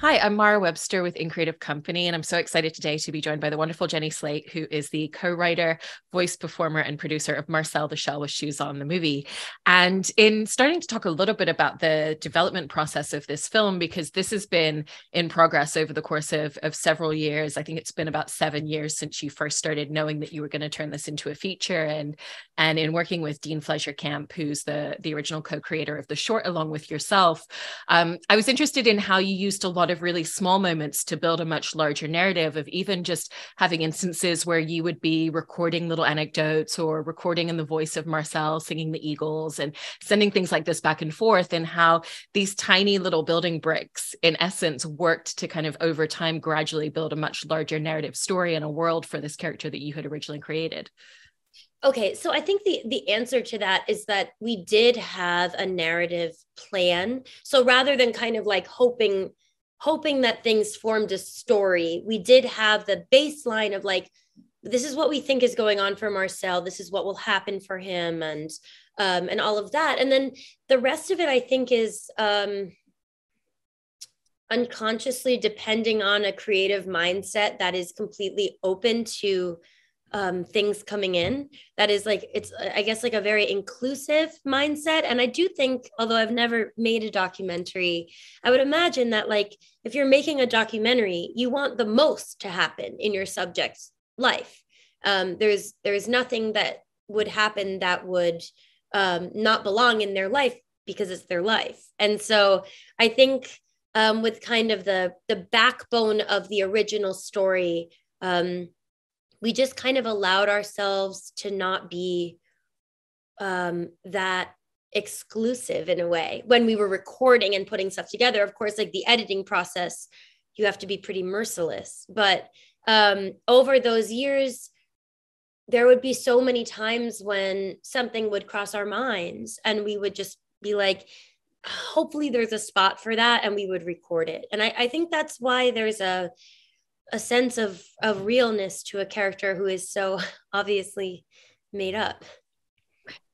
Hi, I'm Mara Webster with In Creative Company, and I'm so excited today to be joined by the wonderful Jenny Slate, who is the co-writer, voice performer, and producer of Marcel the Shell with Shoes On, the movie. And in starting to talk a little bit about the development process of this film, because this has been in progress over the course of several years. I think it's been about 7 years since you first started knowing that you were going to turn this into a feature. And in working with Dean Fleischer Camp, who's the original co-creator of the short, along with yourself, I was interested in how you used a lot of really small moments to build a much larger narrative, of even just having instances where you would be recording little anecdotes or recording in the voice of Marcel singing the Eagles and sending things like this back and forth, and how these tiny little building bricks in essence worked to kind of over time gradually build a much larger narrative story and a world for this character that you had originally created. Okay, so I think the answer to that is that we did have a narrative plan. So rather than kind of like hoping that things formed a story, we did have the baseline of like, this is what we think is going on for Marcel, this is what will happen for him, and all of that. And then the rest of it, I think, is unconsciously depending on a creative mindset that is completely open to things coming in. That is like, it's, I guess, like a very inclusive mindset. And I do think, although I've never made a documentary, I would imagine that like, if you're making a documentary, you want the most to happen in your subject's life. There's nothing that would happen that would not belong in their life because it's their life. And so I think with kind of the backbone of the original story, we just kind of allowed ourselves to not be that exclusive in a way. When we were recording and putting stuff together, of course, like the editing process, you have to be pretty merciless. But over those years, there would be so many times when something would cross our minds and we would just be like, hopefully there's a spot for that, and we would record it. And I think that's why there's a sense of realness to a character who is so obviously made up.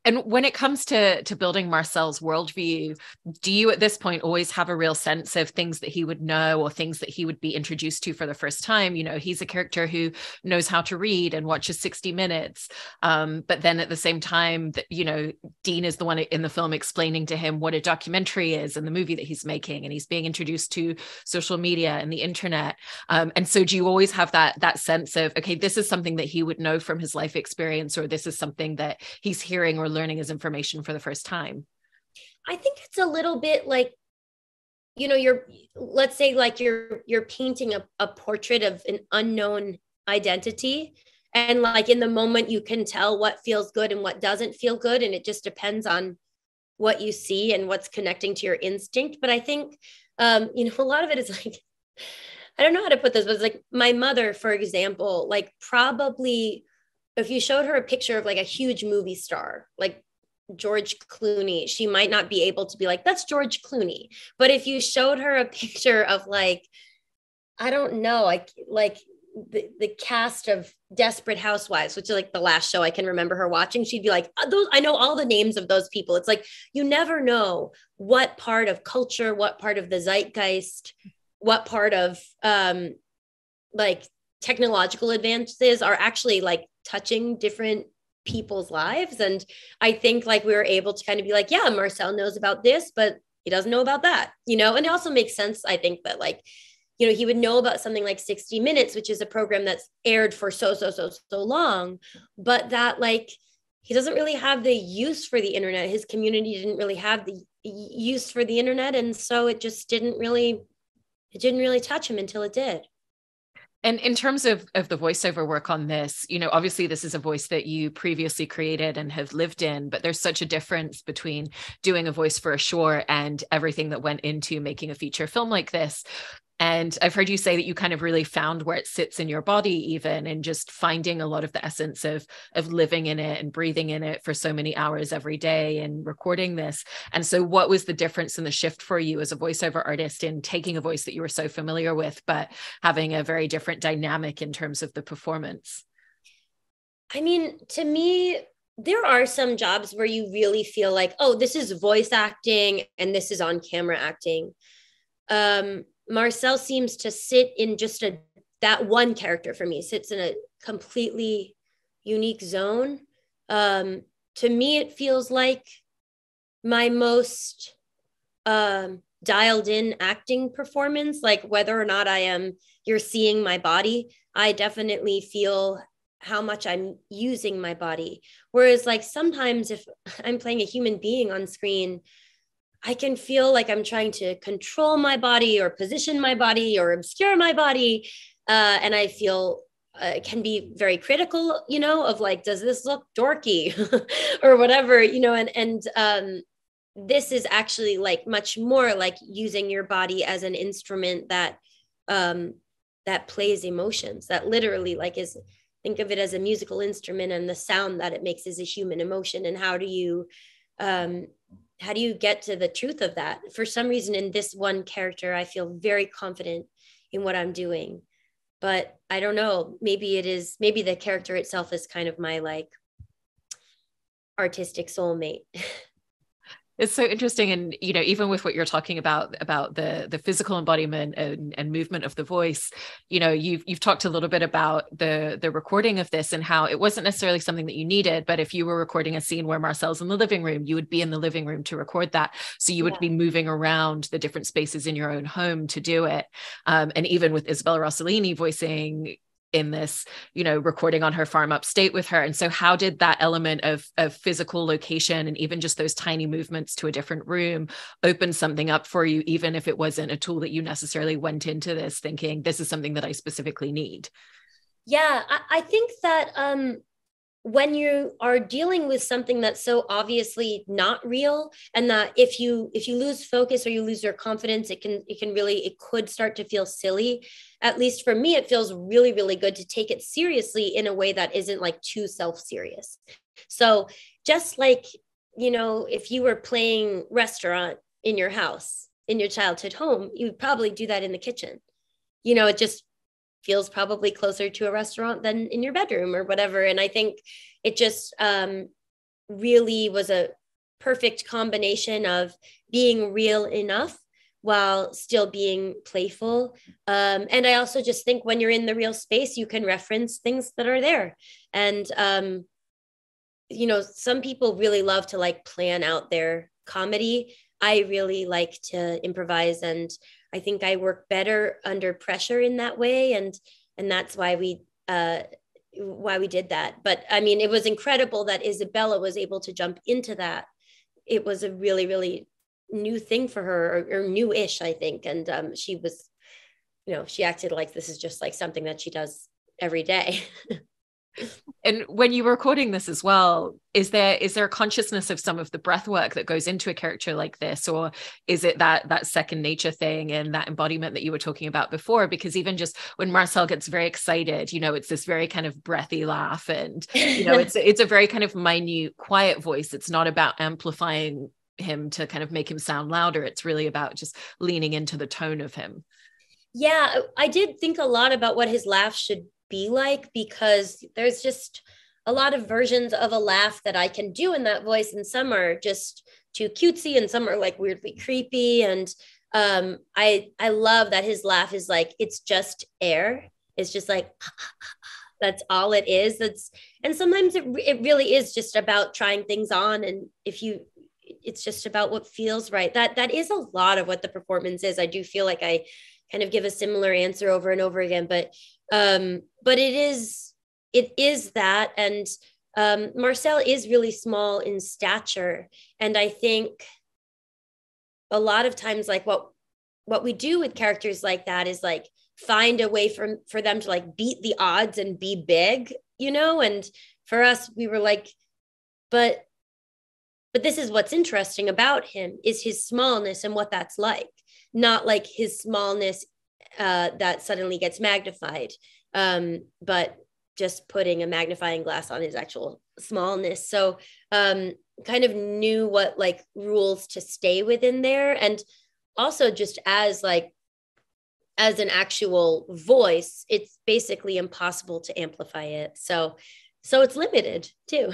And when it comes to building Marcel's worldview, do you at this point always have a real sense of things that he would know or things that he would be introduced to for the first time? You know, he's a character who knows how to read and watches 60 Minutes. But then at the same time, that, you know, Dean is the one in the film explaining to him what a documentary is and the movie that he's making. And he's being introduced to social media and the internet. And so do you always have that sense of, okay, this is something that he would know from his life experience, or this is something that he's hearing or learning as information for the first time? I think it's a little bit like, you know, let's say like you're painting a portrait of an unknown identity, and like in the moment you can tell what feels good and what doesn't feel good, and it just depends on what you see and what's connecting to your instinct. But I think you know, a lot of it is like, I don't know how to put this, but it's like my mother, for example, like probably if you showed her a picture of like a huge movie star, like George Clooney, she might not be able to be like, that's George Clooney. But if you showed her a picture of like, I don't know, like the cast of Desperate Housewives, which is like the last show I can remember her watching, she'd be like, those, I know all the names of those people. It's like, you never know what part of culture, what part of the zeitgeist, what part of like technological advances are actually like touching different people's lives. And I think like we were able to kind of be like, yeah, Marcel knows about this, but he doesn't know about that, you know. And it also makes sense, I think, that like, you know, he would know about something like 60 Minutes, which is a program that's aired for so long, but that like he doesn't really have the use for the internet. His community didn't really have the use for the internet, and so it didn't really touch him until it did. And in terms of the voiceover work on this, you know, obviously this is a voice that you previously created and have lived in, but there's such a difference between doing a voice for a short and everything that went into making a feature film like this. And I've heard you say that you kind of really found where it sits in your body, even, and just finding a lot of the essence of living in it and breathing in it for so many hours every day and recording this. And so what was the difference in the shift for you as a voiceover artist in taking a voice that you were so familiar with, but having a very different dynamic in terms of the performance? I mean, to me, there are some jobs where you really feel like, oh, this is voice acting and this is on camera acting. Marcel seems to sit in just that one character for me, sits in a completely unique zone. To me, it feels like my most dialed in acting performance, like whether or not you're seeing my body, I definitely feel how much I'm using my body. Whereas like sometimes if I'm playing a human being on screen, I can feel like I'm trying to control my body or position my body or obscure my body. And I feel can be very critical, of like, does this look dorky or whatever, and this is actually like much more like using your body as an instrument that that plays emotions, that literally like think of it as a musical instrument, and the sound that it makes is a human emotion. And how do you get to the truth of that? For some reason in this one character, I feel very confident in what I'm doing, but I don't know, maybe the character itself is kind of my like artistic soulmate. It's so interesting. And, even with what you're talking about the physical embodiment and movement of the voice, you've talked a little bit about the recording of this and how it wasn't necessarily something that you needed, but if you were recording a scene where Marcel's in the living room, you would be in the living room to record that. So you would be moving around the different spaces in your own home to do it. And even with Isabella Rossellini voicing in this, recording on her farm upstate with her. And so how did that element of physical location and even just those tiny movements to a different room open something up for you, even if it wasn't a tool that you necessarily went into this thinking, this is something that I specifically need? Yeah, I think that when you are dealing with something that's so obviously not real, and that if you lose focus or you lose your confidence, it could start to feel silly. At least for me, it feels really, really good to take it seriously in a way that isn't like too self-serious. So just like, if you were playing restaurant in your house, in your childhood home, you would probably do that in the kitchen. It just feels probably closer to a restaurant than in your bedroom or whatever. And I think it just really was a perfect combination of being real enough while still being playful. And I also just think when you're in the real space, you can reference things that are there. And, some people really love to like plan out their comedy. I really like to improvise, and I think I work better under pressure in that way. And that's why we did that. But I mean, it was incredible that Isabella was able to jump into that. It was a really, really new thing for her, or new-ish, I think. And she was, she acted like this is just like something that she does every day. And when you were recording this as well, is there a consciousness of some of the breath work that goes into a character like this, or is it that second nature thing and that embodiment that you were talking about before? Because even just when Marcel gets very excited, it's this very kind of breathy laugh, and it's a very kind of minute, quiet voice. It's not about amplifying him to kind of make him sound louder. It's really about just leaning into the tone of him. Yeah, I did think a lot about what his laugh should be like, because there's just a lot of versions of a laugh that I can do in that voice, and some are just too cutesy and some are like weirdly creepy. And I love that his laugh is like, it's just air. It's just like that's all it is. And sometimes it really is just about trying things on, and it's just about what feels right. That is a lot of what the performance is. I do feel like I kind of give a similar answer over and over again, but it is that. And Marcel is really small in stature, and I think a lot of times like what we do with characters like that is like find a way for them to like beat the odds and be big, and for us we were like, but this is what's interesting about him, is his smallness and what that's like, not like his smallness that suddenly gets magnified, but just putting a magnifying glass on his actual smallness. So kind of knew what like rules to stay within there. And also just as an actual voice, it's basically impossible to amplify it. So it's limited too.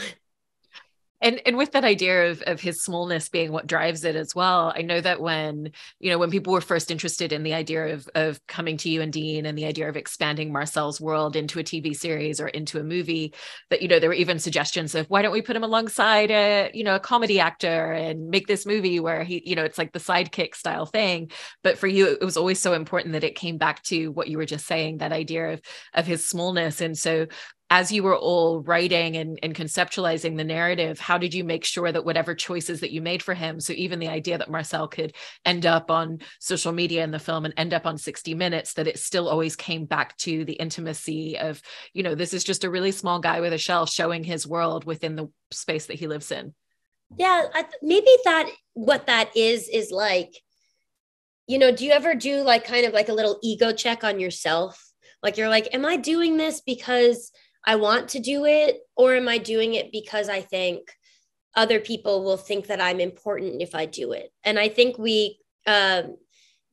And with that idea of his smallness being what drives it as well, I know that when, when people were first interested in the idea of coming to you and Dean and the idea of expanding Marcel's world into a TV series or into a movie, that, there were even suggestions of, why don't we put him alongside a comedy actor and make this movie where he, it's like the sidekick style thing. But for you, it was always so important that it came back to what you were just saying, that idea of his smallness. And so as you were all writing and conceptualizing the narrative, how did you make sure that whatever choices that you made for him, so even the idea that Marcel could end up on social media in the film and end up on 60 Minutes, that it still always came back to the intimacy of, this is just a really small guy with a shell showing his world within the space that he lives in? Yeah, maybe that what that is like, do you ever do like kind of like a little ego check on yourself? Like you're like, am I doing this because I want to do it, or am I doing it because I think other people will think that I'm important if I do it? And I think we, Dean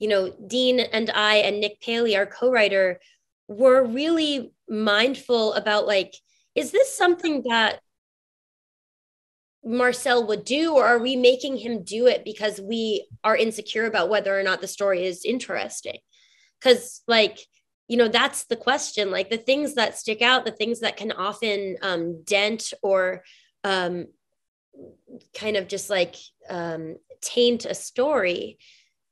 and I and Nick Paley, our co-writer, were really mindful about like, is this something that Marcel would do, or are we making him do it because we are insecure about whether or not the story is interesting? Because like, that's the question. Like the things that stick out, the things that can often dent or kind of just like taint a story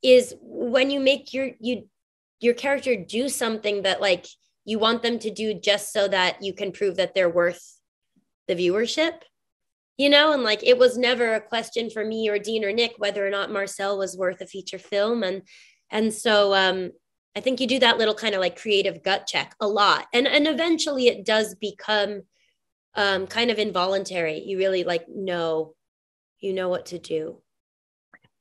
is when you make your character do something that like you want them to do just so that you can prove that they're worth the viewership, and like it was never a question for me or Dean or Nick whether or not Marcel was worth a feature film. And so I think you do that little kind of like creative gut check a lot. And eventually it does become kind of involuntary. You really like know what to do.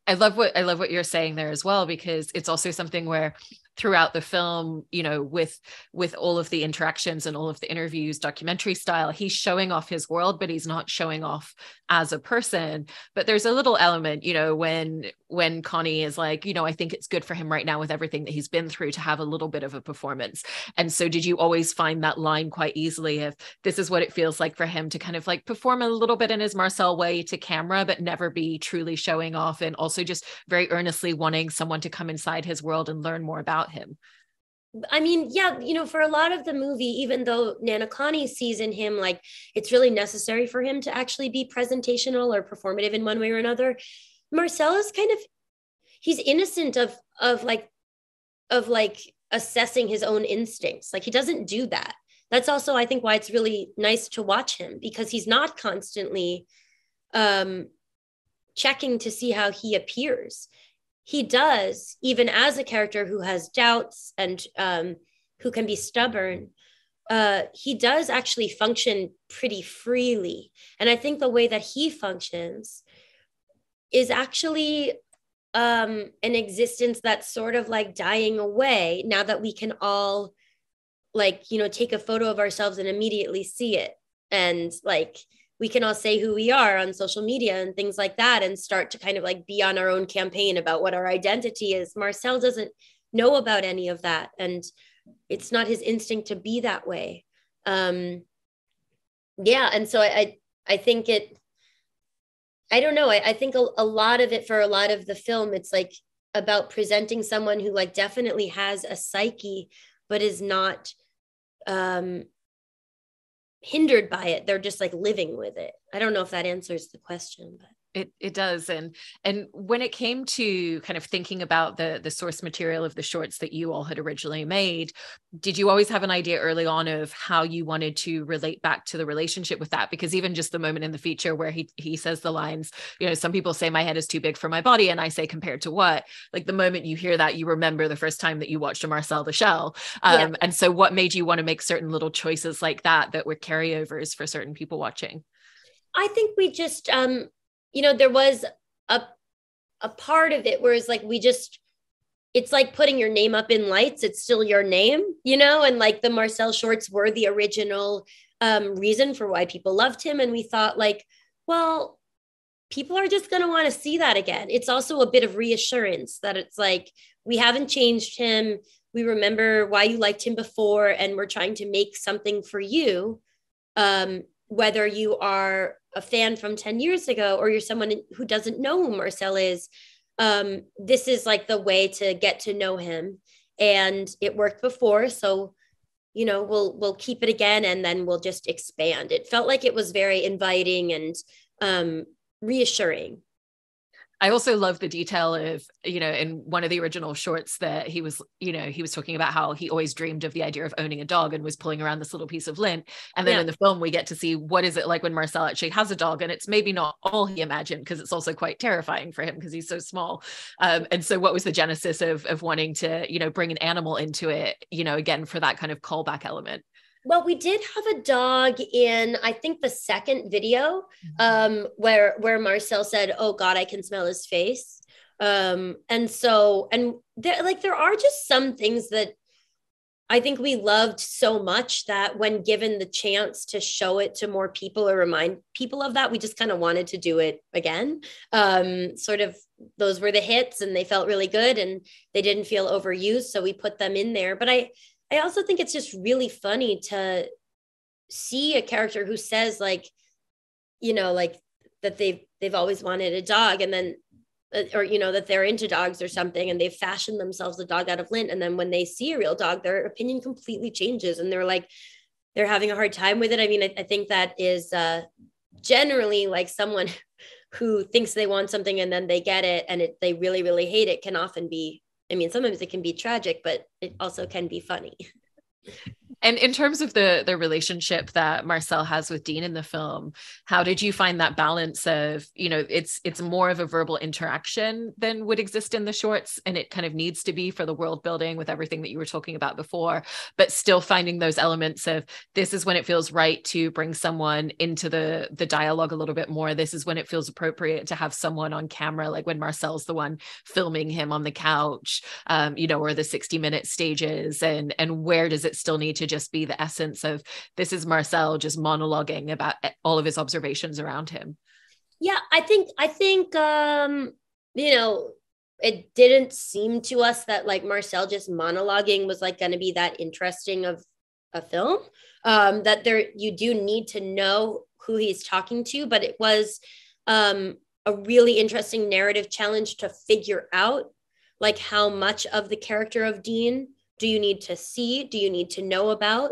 I love what you're saying there as well, because it's also something where throughout the film, with all of the interactions and all of the interviews, documentary style, he's showing off his world, but he's not showing off as a person. But there's a little element, when Connie is like, I think it's good for him right now with everything that he's been through to have a little bit of a performance. And so did you always find that line quite easily of, this is what it feels like for him to kind of like perform a little bit in his Marcel way to camera, but never be truly showing off, and also just very earnestly wanting someone to come inside his world and learn more about him? I mean, yeah, for a lot of the movie, even though Nana Connie sees in him like it's really necessary for him to actually be presentational or performative in one way or another, Marcel is kind of, he's innocent of like assessing his own instincts. Like he doesn't do that. That's also, I think, why it's really nice to watch him, because he's not constantly checking to see how he appears. He does, even as a character who has doubts and who can be stubborn, he does actually function pretty freely. And I think the way that he functions is actually an existence that's sort of like dying away now that we can all like, take a photo of ourselves and immediately see it. And like, we can all say who we are on social media and things like that, and start to kind of like be on our own campaign about what our identity is. Marcel doesn't know about any of that, and it's not his instinct to be that way. And so I think I don't know. I think a lot of it, for a lot of the film, it's like about presenting someone who like definitely has a psyche, but is not hindered by it. They're just like living with it. I don't know if that answers the question, but It does. And when it came to kind of thinking about the source material of the shorts that you all had originally made, did you always have an idea early on of how you wanted to relate back to the relationship with that? Because even just the moment in the feature where he says the lines, some people say my head is too big for my body, and I say, compared to what? Like the moment you hear that, you remember the first time that you watched a Marcel the Shell. Yeah. And so what made you want to make certain little choices like that were carryovers for certain people watching? I think we just there was a part of it where it's like it's like putting your name up in lights. It's still your name, and like the Marcel shorts were the original reason for why people loved him. And we thought like, well, people are just going to want to see that again. It's also a bit of reassurance that it's like, we haven't changed him. We remember why you liked him before, and we're trying to make something for you whether you are a fan from 10 years ago or you're someone who doesn't know who Marcel is, this is like the way to get to know him. And it worked before, so we'll keep it again, and then we'll just expand. It felt like it was very inviting and reassuring. I also love the detail of, in one of the original shorts that he was talking about how he always dreamed of the idea of owning a dog and was pulling around this little piece of lint. And then in the film, we get to see what is it like when Marcel actually has a dog. And it's maybe not all he imagined, because it's also quite terrifying for him because he's so small. And so what was the genesis of wanting to, bring an animal into it, again, for that kind of callback element? Well, we did have a dog in, I think, the second video, where Marcel said, "Oh God, I can smell his face." And there are just some things that I think we loved so much that when given the chance to show it to more people or remind people of that, we just kind of wanted to do it again. Sort of, those were the hits and they felt really good and they didn't feel overused, so we put them in there. But I also think it's just really funny to see a character who says like that they've always wanted a dog, and then or that they're into dogs or something, and they've fashioned themselves a dog out of lint, and then when they see a real dog, their opinion completely changes and they're having a hard time with it. I mean, I think that is generally like someone who thinks they want something and then they get it and they really, really hate it can often be, I mean, sometimes it can be tragic, but it also can be funny. And in terms of the relationship that Marcel has with Dean in the film, how did you find that balance of, it's more of a verbal interaction than would exist in the shorts, and it kind of needs to be for the world building with everything that you were talking about before, but still finding those elements of, this is when it feels right to bring someone into the dialogue a little bit more. This is when it feels appropriate to have someone on camera, like when Marcel's the one filming him on the couch, or the 60-minute stages, and where does it still need to just be the essence of, this is Marcel just monologuing about all of his observations around him? Yeah, I think it didn't seem to us that like Marcel just monologuing was like going to be that interesting of a film, that you do need to know who he's talking to, but it was a really interesting narrative challenge to figure out like how much of the character of Dean do you need to see? Do you need to know about?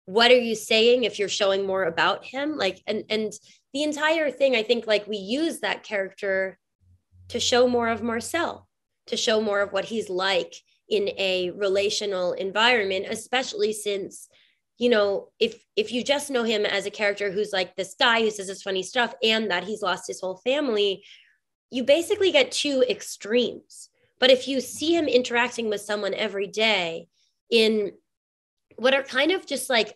What are you saying if you're showing more about him? Like, and the entire thing, I think, like, we use that character to show more of Marcel, to show more of what he's like in a relational environment, especially since, if you just know him as a character who's like this guy who says this funny stuff and that he's lost his whole family, you basically get two extremes. But if you see him interacting with someone every day in what are kind of just like,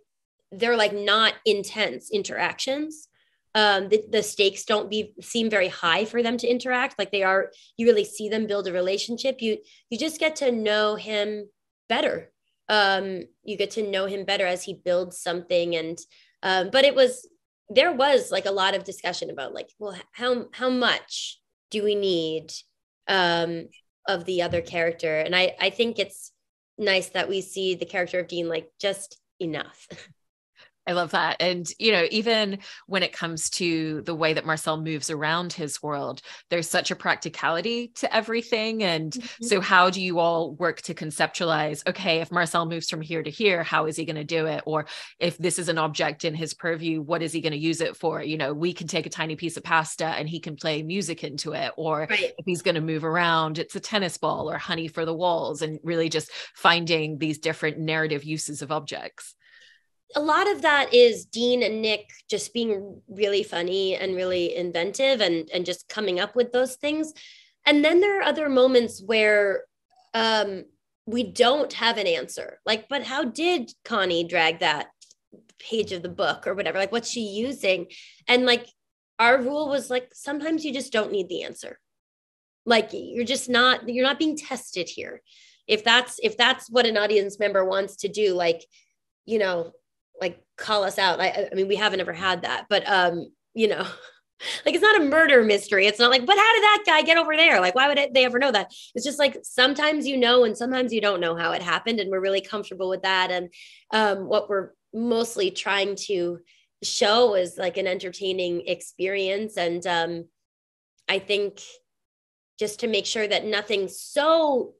they're like not intense interactions. The stakes don't seem very high for them to interact. Like you really see them build a relationship. You just get to know him better. You get to know him better as he builds something. And, but there was like a lot of discussion about like, well, how much do we need, of the other character? And I think it's nice that we see the character of Dean like just enough. I love that. And, even when it comes to the way that Marcel moves around his world, there's such a practicality to everything. And so how do you all work to conceptualize, okay, if Marcel moves from here to here, how is he going to do it? Or if this is an object in his purview, what is he going to use it for? We can take a tiny piece of pasta and he can play music into it. Or if he's going to move around, it's a tennis ball or honey for the walls, and really just finding these different narrative uses of objects. A lot of that is Dean and Nick just being really funny and really inventive and just coming up with those things. And then there are other moments where we don't have an answer. Like, but how did Connie drag that page of the book or whatever? Like, what's she using? And like, our rule was like, sometimes you just don't need the answer. Like, you're not being tested here. If that's what an audience member wants to do, like, like call us out. I mean, we haven't ever had that, but like, it's not a murder mystery. It's not like, but how did that guy get over there? Like, why would they ever know that? It's just like, sometimes and sometimes you don't know how it happened. And we're really comfortable with that. And what we're mostly trying to show was like an entertaining experience. And I think just to make sure that nothing so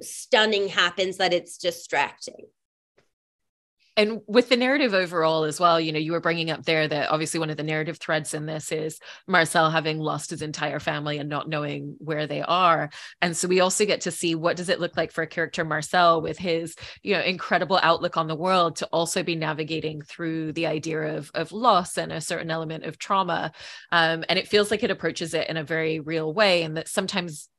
stunning happens that it's distracting. And with the narrative overall as well, you know, you were bringing up there that obviously one of the narrative threads in this is Marcel having lost his entire family and not knowing where they are. And so we also get to see what does it look like for a character Marcel with his, you know, incredible outlook on the world to also be navigating through the idea of loss and a certain element of trauma. And it feels like it approaches it in a very real way, and that sometimes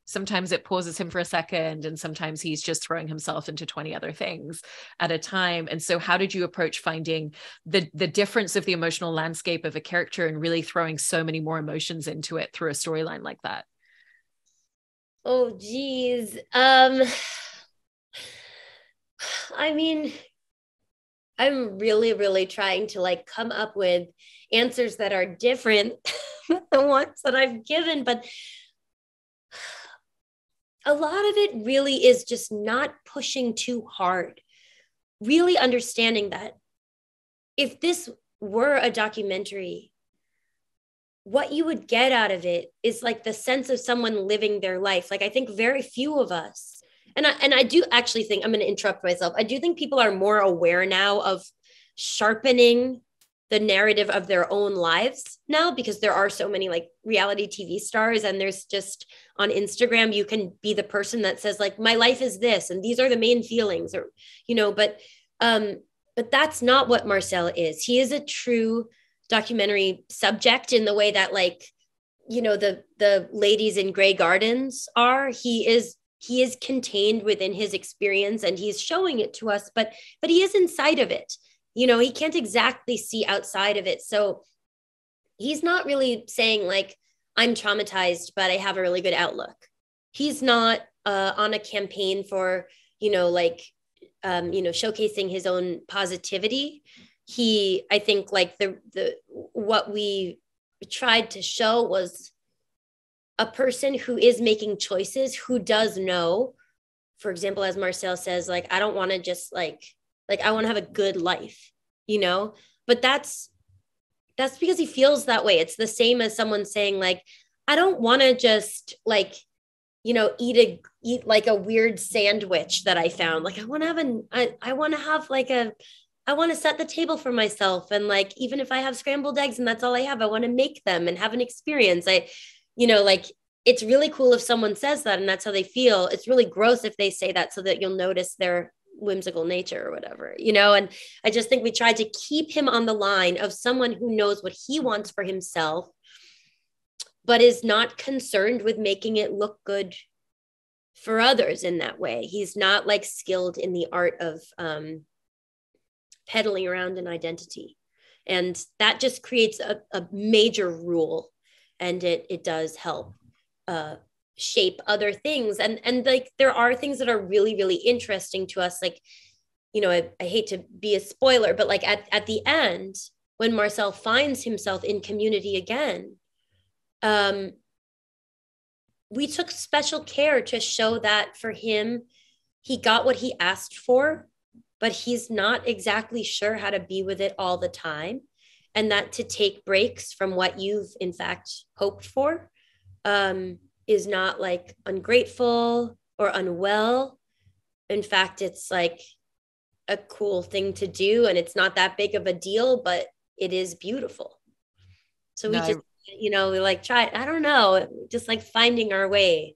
it pauses him for a second, and sometimes he's just throwing himself into 20 other things at a time. And so how did you approach finding the difference of the emotional landscape of a character and really throwing so many more emotions into it through a storyline like that? Oh, geez. I mean, I'm really, really trying to like come up with answers that are different than the ones that I've given, but a lot of it really is just not pushing too hard, really understanding that if this were a documentary, what you would get out of it is like the sense of someone living their life. Like I think very few of us, and I do actually think, I'm going to interrupt myself, I do think people are more aware now of sharpening the narrative of their own lives now, because there are so many like reality TV stars, and there's just on Instagram, you can be the person that says like, my life is this, and these are the main feelings, or, you know, but that's not what Marcel is. He is a true documentary subject in the way that like, you know, the ladies in Grey Gardens are. He is contained within his experience, and he's showing it to us, but he is inside of it. You know, he can't exactly see outside of it. So he's not really saying like, I'm traumatized, but I have a really good outlook. He's not on a campaign for, you know, like, you know, showcasing his own positivity. I think like what we tried to show was a person who is making choices, who does know, for example, as Marcel says, like, I don't want to just like I want to have a good life, you know, but that's because he feels that way. It's the same as someone saying like, I don't want to just like, you know, eat like a weird sandwich that I found. Like I want to set the table for myself. And like, even if I have scrambled eggs and that's all I have, I want to make them and have an experience. You know, like it's really cool if someone says that and that's how they feel. It's really gross if they say that so that you'll notice their whimsical nature or whatever, you know? And I just think we tried to keep him on the line of someone who knows what he wants for himself, but is not concerned with making it look good for others in that way. He's not like skilled in the art of peddling around an identity. And that just creates a major rule. And it does help shape other things. And like, there are things that are really, really interesting to us. Like, you know, I hate to be a spoiler, but like at the end, when Marcel finds himself in community again, we took special care to show that for him, he got what he asked for, but he's not exactly sure how to be with it all the time. And that to take breaks from what you've in fact hoped for is not like ungrateful or unwell. In fact, it's like a cool thing to do, and it's not that big of a deal, but it is beautiful. So we just, you know, we like try, I don't know, just like finding our way.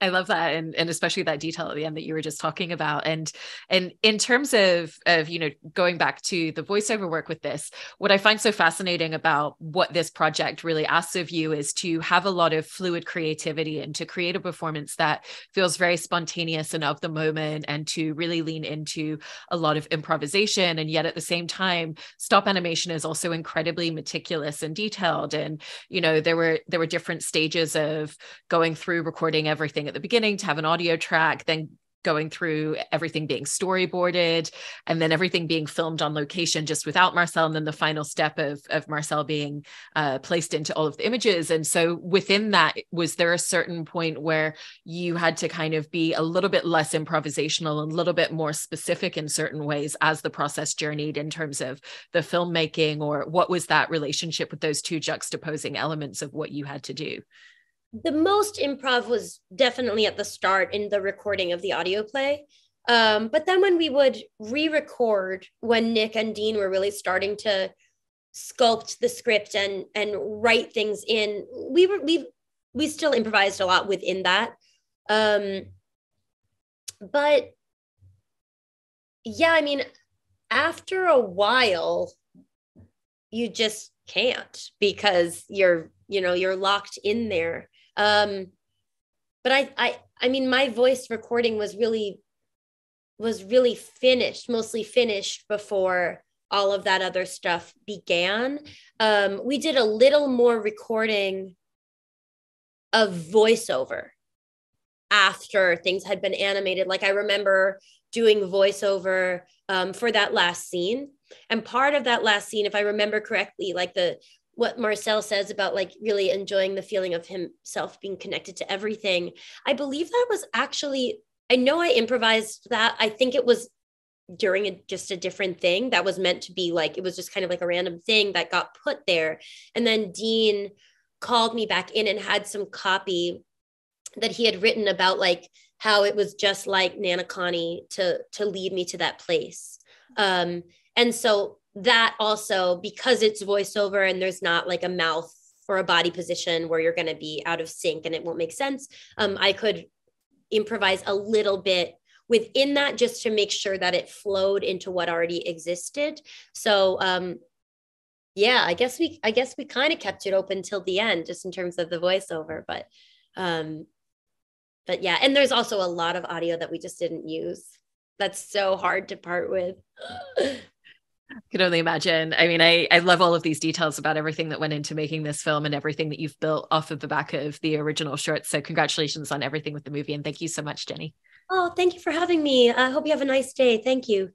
I love that. And especially that detail at the end that you were just talking about. And in terms of, you know, going back to the voiceover work with this, what I find so fascinating about what this project really asks of you is to have a lot of fluid creativity and to create a performance that feels very spontaneous and of the moment, and to really lean into a lot of improvisation. And yet at the same time, stop animation is also incredibly meticulous and detailed. And, you know, there were different stages of going through recording everything at the beginning to have an audio track, then going through everything being storyboarded and then everything being filmed on location just without Marcel, and then the final step of Marcel being placed into all of the images. And so within that, was there a certain point where you had to kind of be a little bit less improvisational and a little bit more specific in certain ways as the process journeyed in terms of the filmmaking, or what was that relationship with those two juxtaposing elements of what you had to do? The most improv was definitely at the start in the recording of the audio play. But then when we would re-record, when Nick and Dean were really starting to sculpt the script and write things in, we still improvised a lot within that. But yeah, I mean, after a while, you just can't, because you're locked in there. But I mean, my voice recording was really finished, mostly finished before all of that other stuff began. We did a little more recording of voiceover after things had been animated. Like I remember doing voiceover for that last scene. And part of that last scene, if I remember correctly, like what Marcel says about like really enjoying the feeling of himself being connected to everything, I believe that was actually, I know I improvised that. I think it was during just a different thing that was meant to be like, it was just kind of like a random thing that got put there. And then Dean called me back in and had some copy that he had written about like how it was just like Nana Connie to lead me to that place. And so that also, because it's voiceover and there's not like a mouth or a body position where you're going to be out of sync and it won't make sense, I could improvise a little bit within that just to make sure that it flowed into what already existed. So yeah, I guess we kind of kept it open till the end just in terms of the voiceover, but yeah, and there's also a lot of audio that we just didn't use. That's so hard to part with. I can only imagine. I mean, I love all of these details about everything that went into making this film and everything that you've built off of the back of the original short. So congratulations on everything with the movie. And thank you so much, Jenny. Oh, thank you for having me. I hope you have a nice day. Thank you.